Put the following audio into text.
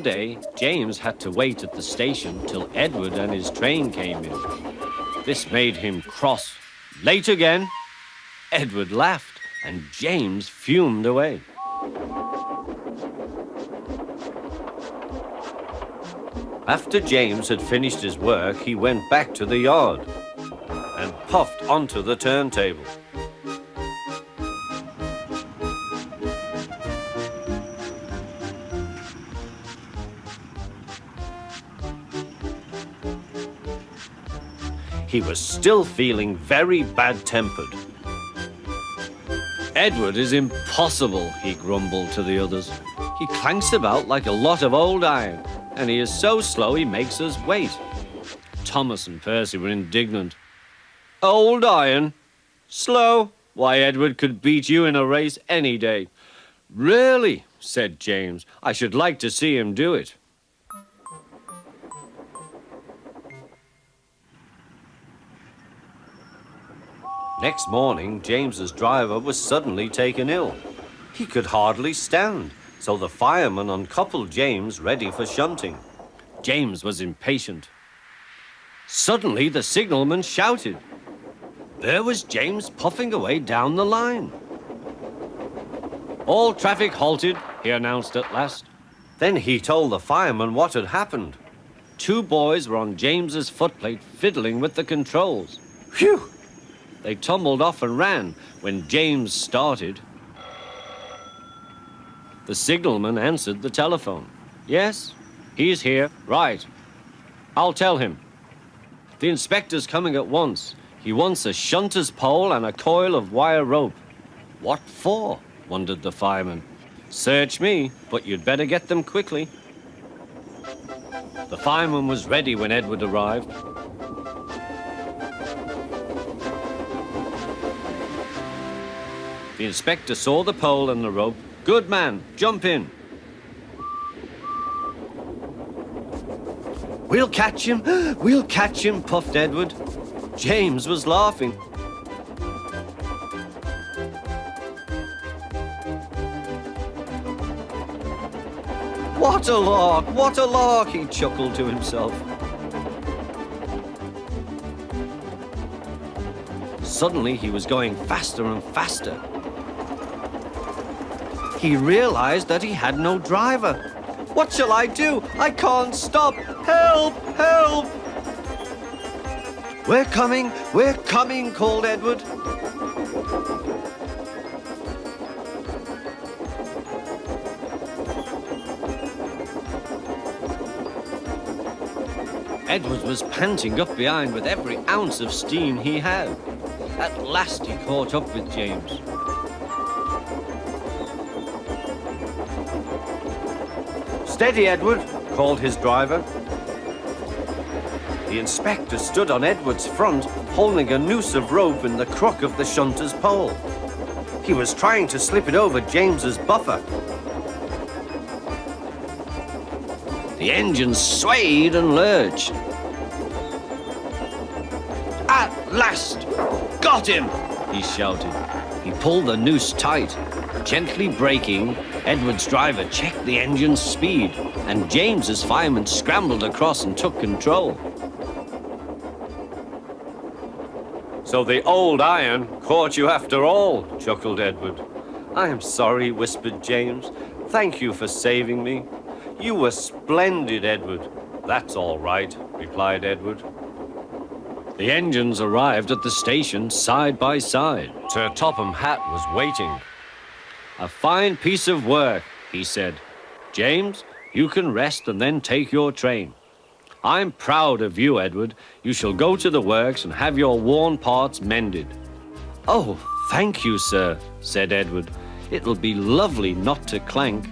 One day, James had to wait at the station till Edward and his train came in. This made him cross. Late again? Edward laughed, and James fumed away. After James had finished his work, he went back to the yard and puffed onto the turntable. He was still feeling very bad-tempered. Edward is impossible, he grumbled to the others. He clanks about like a lot of old iron, and he is so slow he makes us wait. Thomas and Percy were indignant. Old iron? Slow? Why, Edward could beat you in a race any day. Really, said James, I should like to see him do it. Next morning, James's driver was suddenly taken ill. He could hardly stand, so the fireman uncoupled James ready for shunting. James was impatient. Suddenly, the signalman shouted. There was James puffing away down the line. All traffic halted, he announced at last. Then he told the fireman what had happened. 2 boys were on James's footplate fiddling with the controls. Phew! They tumbled off and ran when James started. The signalman answered the telephone. Yes, he's here. Right. I'll tell him. The inspector's coming at once. He wants a shunter's pole and a coil of wire rope. What for? Wondered the fireman. Search me, but you'd better get them quickly. The fireman was ready when Edward arrived. The inspector saw the pole and the rope. Good man, jump in. We'll catch him, puffed Edward. James was laughing. What a lark, he chuckled to himself. Suddenly, he was going faster and faster. He realized that he had no driver. What shall I do? I can't stop. Help! Help! We're coming, called Edward. Edward was panting up behind with every ounce of steam he had. At last he caught up with James. Steady, Edward, called his driver. The inspector stood on Edward's front, holding a noose of rope in the crook of the shunter's pole. He was trying to slip it over James's buffer. The engine swayed and lurched. At last! Got him! He shouted. He pulled the noose tight. Gently braking, Edward's driver checked the engine's speed, and James's fireman scrambled across and took control. So the old iron caught you after all, chuckled Edward. I am sorry, whispered James. Thank you for saving me. You were splendid, Edward. That's all right, replied Edward. The engines arrived at the station side by side. Sir Topham Hatt was waiting. A fine piece of work, he said. James, you can rest and then take your train. I'm proud of you, Edward. You shall go to the works and have your worn parts mended. Oh, thank you, sir, said Edward. It'll be lovely not to clank.